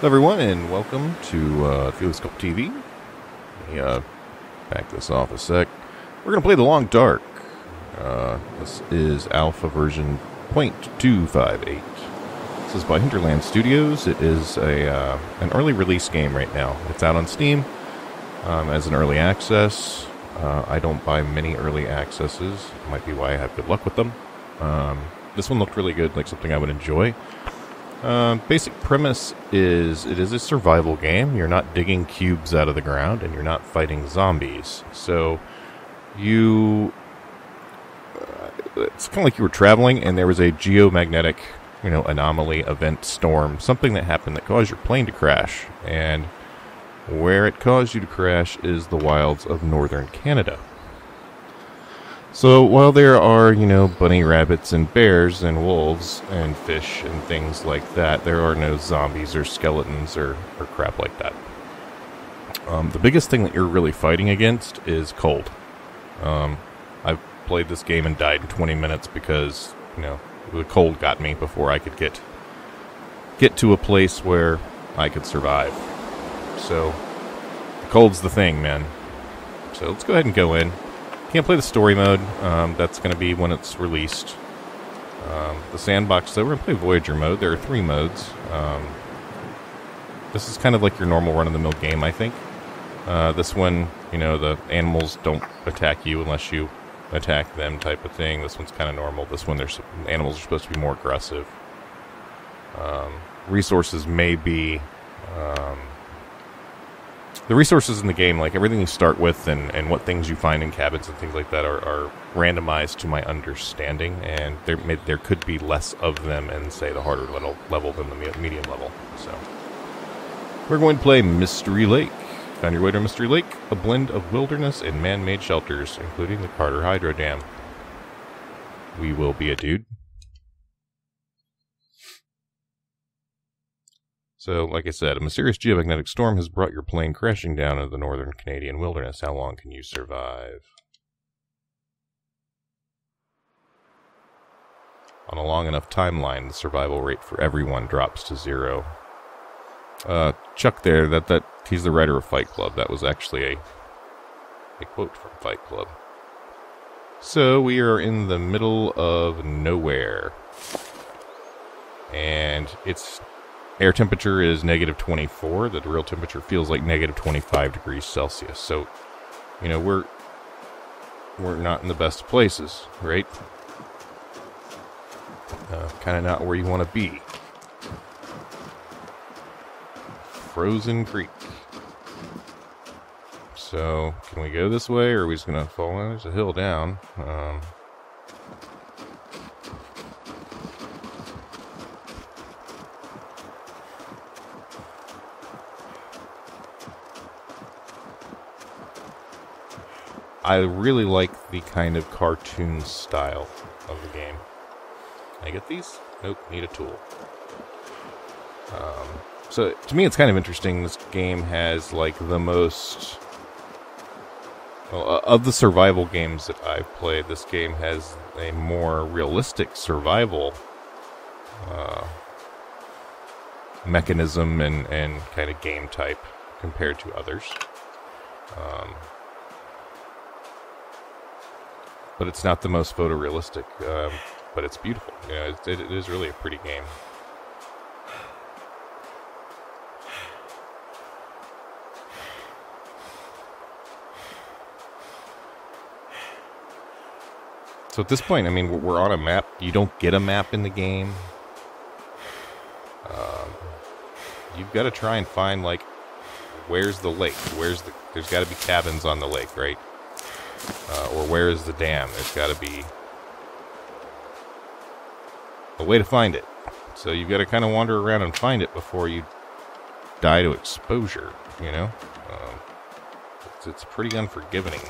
Hello everyone, and welcome to Felix, Culpa TV. Let me back this off a sec. We're going to play The Long Dark. This is alpha version 0.258. This is by Hinterland Studios. It is an early release game right now. It's out on Steam as an early access. I don't buy many early accesses. Might be why I have good luck with them. This one looked really good, like something I would enjoy. Basic premise is it is a survival game. You're not digging cubes out of the ground, and you're not fighting zombies. So it's kind of like you were traveling, and there was a geomagnetic, anomaly, event, storm, something that happened that caused your plane to crash. And where it caused you to crash is the wilds of northern Canada. So while there are, bunny rabbits and bears and wolves and fish and things like that, there are no zombies or skeletons or crap like that. The biggest thing that you're really fighting against is cold. I've played this game and died in 20 minutes because, the cold got me before I could get to a place where I could survive. So the cold's the thing, man. So let's go ahead and go in. Can't play the story mode. That's going to be when it's released. The sandbox, though, we're going to play Voyager mode. There are 3 modes. This is kind of like your normal run-of-the-mill game, I think. This one, the animals don't attack you unless you attack them type of thing. This one's kind of normal. This one, animals are supposed to be more aggressive. Resources may be... the resources in the game, like everything you start with and what things you find in cabins and things like that are randomized to my understanding, and there could be less of them in, say, the harder level than the medium level. So we're going to play Mystery Lake. Found your way to Mystery Lake, a blend of wilderness and man-made shelters, including the Carter Hydro Dam. We will be a dude. So, like I said, a mysterious geomagnetic storm has brought your plane crashing down into the northern Canadian wilderness. How long can you survive? On a long enough timeline, the survival rate for everyone drops to 0. Chuck there, he's the writer of Fight Club. That was actually a quote from Fight Club. So, we are in the middle of nowhere. And it's... air temperature is negative 24. The real temperature feels like negative 25 degrees Celsius. So, we're not in the best places, right? Kind of not where you want to be. Frozen Creek. So, can we go this way, or are we just going to fall in? There's a hill down. I really like the kind of cartoon style of the game. Can I get these? Nope, need a tool. So, to me, it's kind of interesting. This game has, like, the most... Well, of the survival games that I've played, this game has a more realistic survival mechanism and kind of game type compared to others. But it's not the most photorealistic, but it's beautiful. It is really a pretty game. So at this point, we're on a map. You don't get a map in the game. You've got to try and find, like, where's the lake? There's got to be cabins on the lake, right? Or where is the dam? There's got to be a way to find it. So you've got to kind of wander around and find it before you die to exposure, It's pretty unforgiving.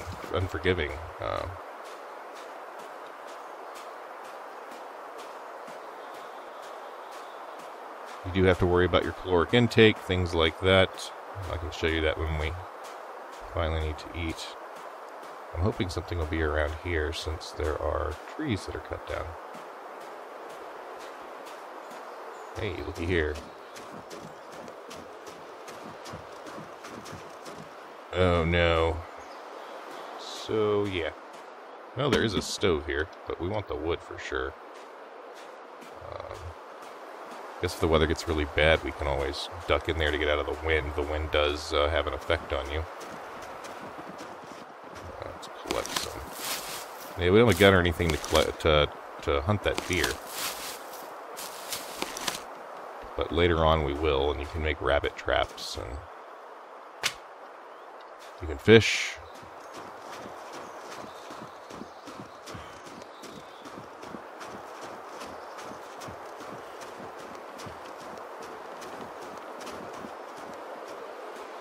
You do have to worry about your caloric intake, things like that. I can show you that when we finally need to eat. I'm hoping something will be around here since there are trees that are cut down. Hey, looky here. Oh no. So, yeah. Well, there is a stove here, but we want the wood for sure. I guess if the weather gets really bad, we can always duck in there to get out of the wind. The wind does have an effect on you. Let's collect some. Yeah, we don't have a gun or anything to hunt that deer. But later on we will, and you can make rabbit traps, and you can fish.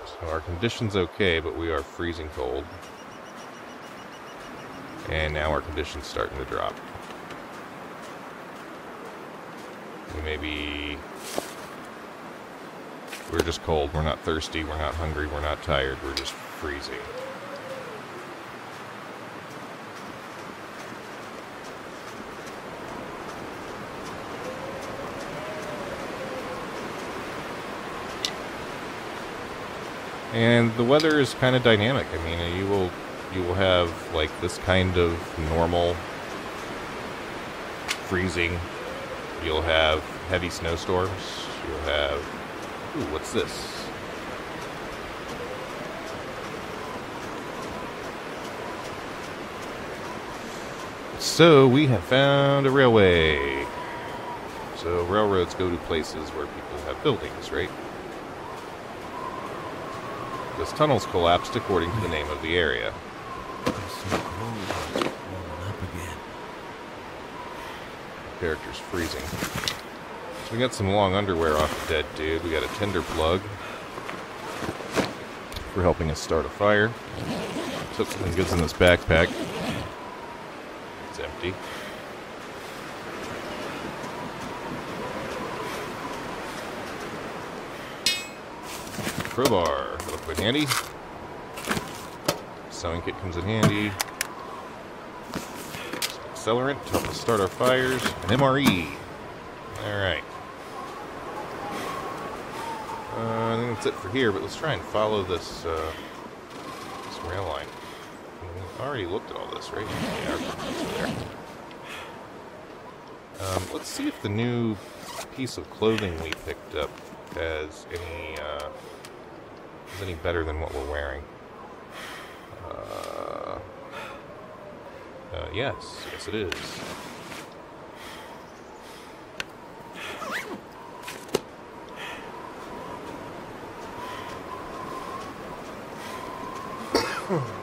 So our condition's okay, but we are freezing cold. And now our condition's starting to drop. We're just cold, we're not thirsty, we're not hungry, we're not tired, we're just freezing. And the weather is kind of dynamic. I mean, you will have like this kind of normal freezing. You'll have heavy snowstorms. You'll have... Ooh, what's this? So, we have found a railway. So, railroads go to places where people have buildings, right? This tunnel's collapsed according to the name of the area. Character's freezing. So we got some long underwear off the dead dude. We got a tinder plug for helping us start a fire. Took something good's in this backpack. It's empty. Crowbar. Look quite handy. Sewing kit comes in handy. Accelerant to help us start our fires. An MRE. Alright. I think that's it for here, but let's try and follow this rail line. We already looked at all this, right? Yeah, there. Let's see if the new piece of clothing we picked up has any better than what we're wearing. Yes it is.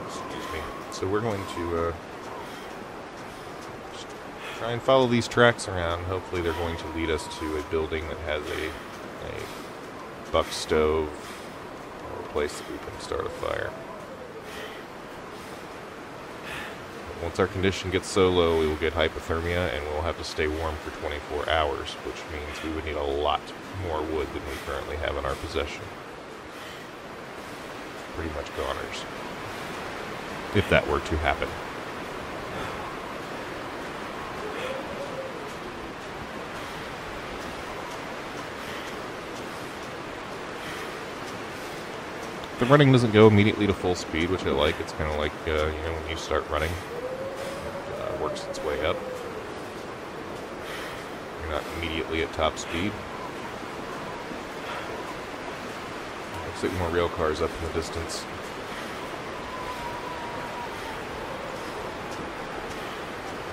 Excuse me. So we're going to just try and follow these tracks around. Hopefully they're going to lead us to a building that has a buck stove or a place that we can start a fire. Once our condition gets so low, we will get hypothermia, and we'll have to stay warm for 24 hours, which means we would need a lot more wood than we currently have in our possession. Pretty much goners. If that were to happen. The running doesn't go immediately to full speed, which I like. It's kind of like, when you start running. Works its way up. You're not immediately at top speed. Looks like more rail cars up in the distance.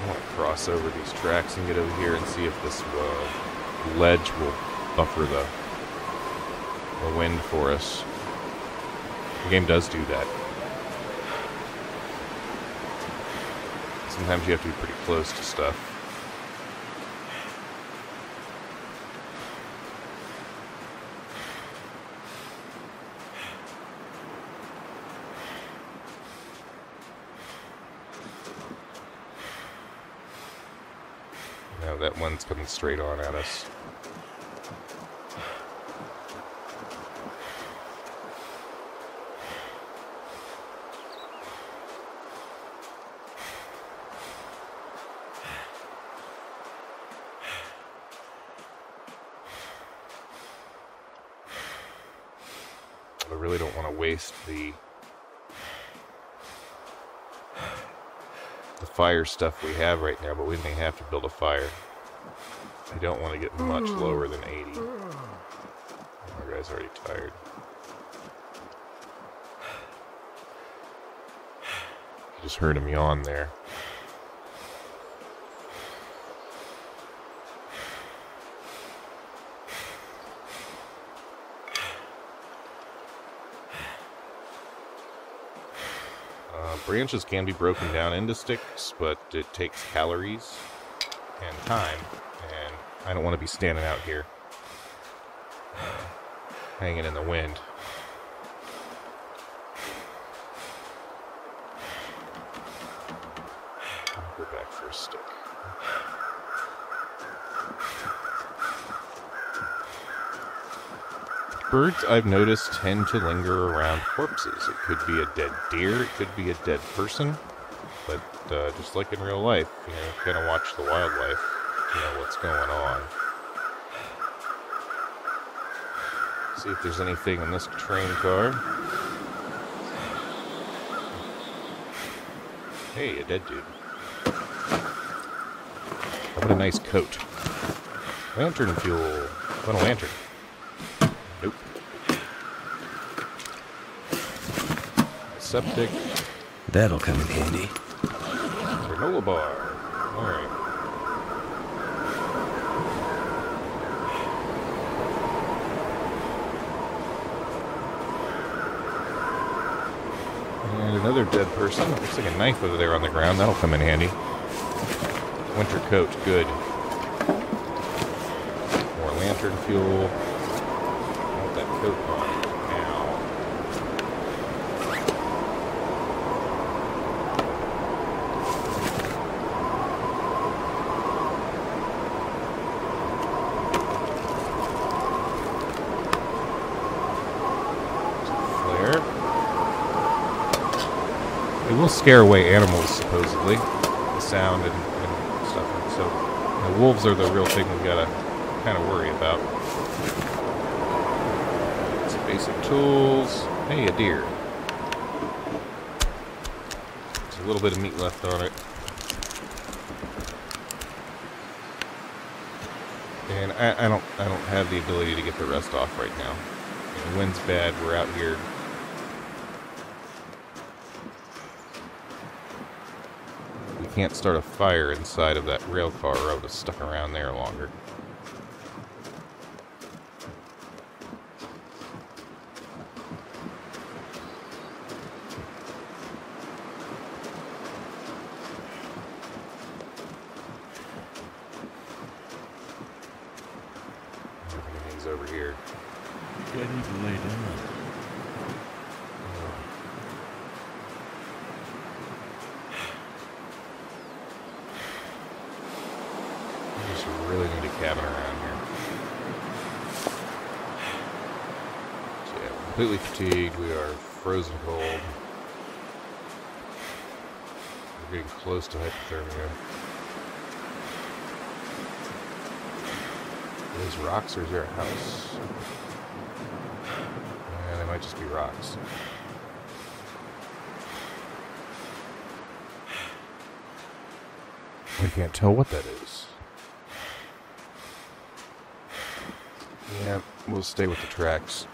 I want to cross over these tracks and get over here and see if this ledge will buffer the wind for us. The game does do that. Sometimes you have to be pretty close to stuff. Now that one's coming straight on at us. really don't want to waste the fire stuff we have right now, but we may have to build a fire. I don't want to get much lower than 80. Our guy's already tired. You just heard him yawn there. Branches can be broken down into sticks, but it takes calories and time, and I don't want to be standing out here hanging in the wind. I'll go back for a stick. Birds, I've noticed, tend to linger around corpses. It could be a dead deer, it could be a dead person, but just like in real life, you know, kind of watch the wildlife to know what's going on. See if there's anything in this train car. Hey, a dead dude. How about a nice coat? Lantern fuel. What a lantern. Nope. Septic. That'll come in handy. Granola bar. Alright. And another dead person. Looks like a knife over there on the ground. That'll come in handy. Winter coat. Good. More lantern fuel. That coat on now. Flare. It will scare away animals, supposedly. The sound and stuff. And so, the wolves are the real thing we gotta kind of worry about. Basic tools. Hey, a deer. There's a little bit of meat left on it. And I don't have the ability to get the rest off right now. The wind's bad. We're out here. We can't start a fire inside of that rail car, or I would have stuck around there longer. Over here. I need to lay down. We just really need a cabin around here. So yeah, we're completely fatigued. We are frozen cold. We're getting close to hypothermia. Are these rocks, or is there a house? Yeah, they might just be rocks. We can't tell what that is. Yeah, we'll stay with the tracks.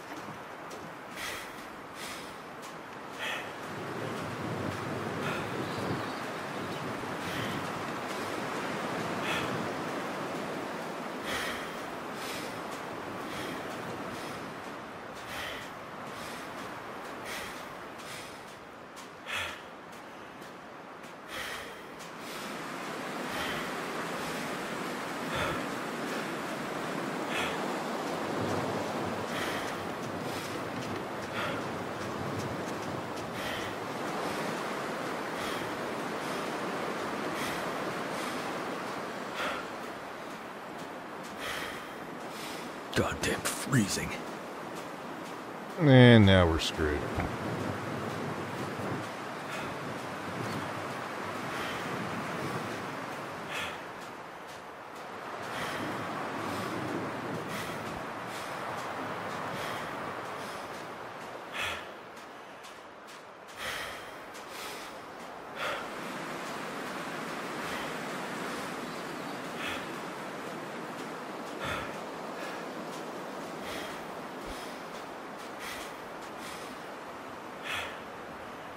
Goddamn freezing. And now we're screwed.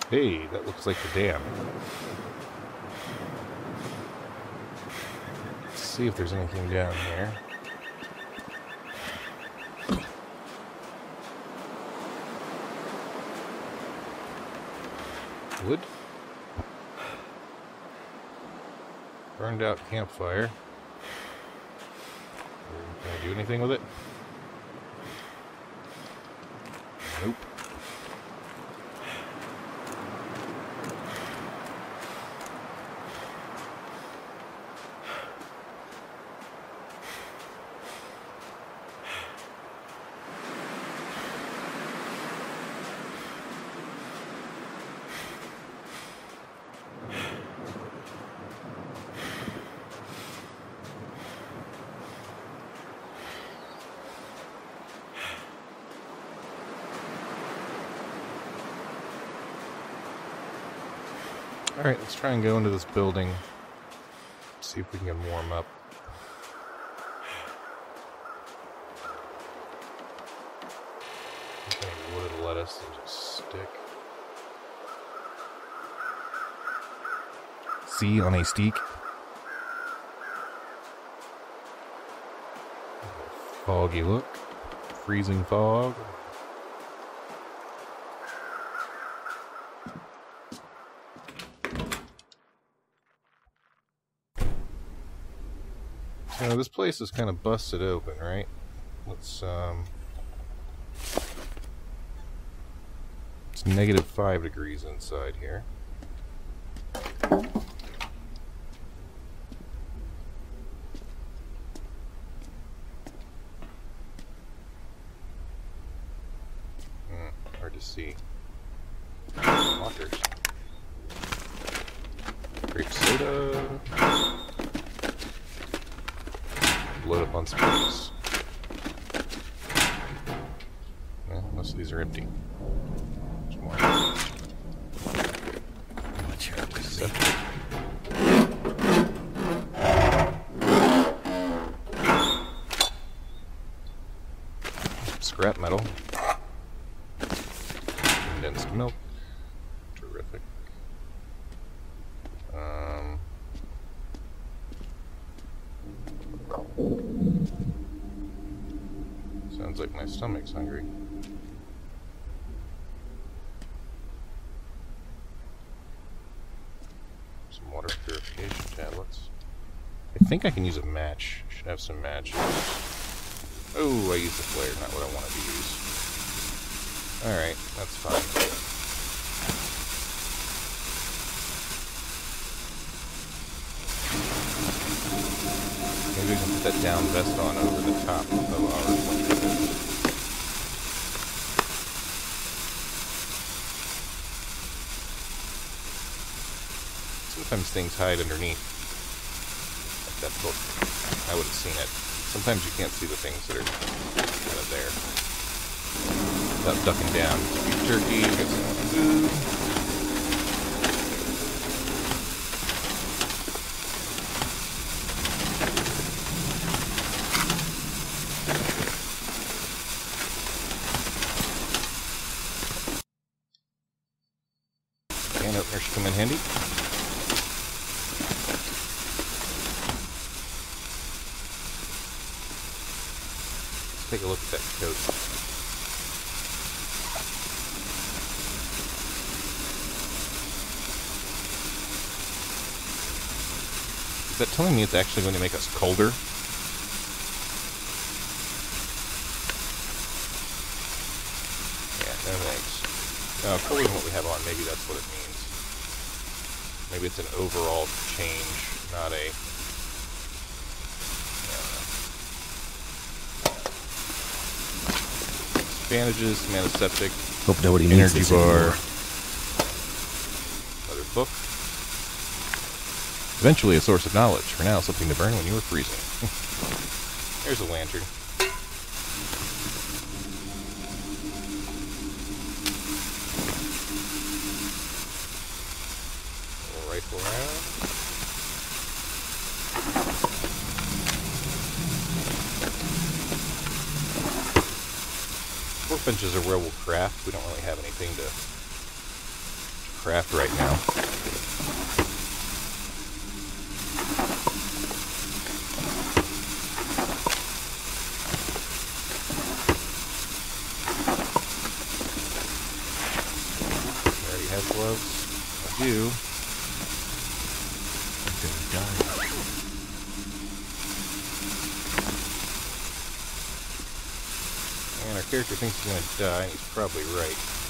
Hey, that looks like the dam. Let's see if there's anything down here. Wood. Burned out campfire. Can I do anything with it? Nope. Alright, let's try and go into this building. See if we can warm up. Okay, wooded lettuce and just stick. See on a steak. Foggy look. Freezing fog. So this place is kind of busted open, right? Let's, it's -5 degrees inside here. Hard to see. Lockers. Grape soda. Load up on space. Well, most of these are empty. There's more. Watch your Scrap metal. Condensed milk. Terrific. Sounds like my stomach's hungry. Some water purification tablets. I think I can use a match. Should have some matches. Oh, I used the flare, not what I wanted to use. Alright, that's fine. Maybe we can put that down vest on over the top of our winter coat. Sometimes things hide underneath. Like that book. I would have seen it. Sometimes you can't see the things that are kind of there. Without ducking down. Beef jerky, we got some food. Can opener should come in handy. Let's take a look at that coat. Is that telling me it's actually going to make us colder? Yeah, no thanks. No, colder than what we have on, maybe that's what it means. Maybe it's an overall change, not a... Bandages, some antiseptic, Hope nobody needs energy this bar, anymore. another book. Eventually a source of knowledge. For now, something to burn when you were freezing. There's a lantern. We'll rifle around. Workbenches are where we'll craft. We don't really have anything to craft right now. I already have gloves. I do. I'm gonna die. And our character thinks he's gonna die, and he's probably right.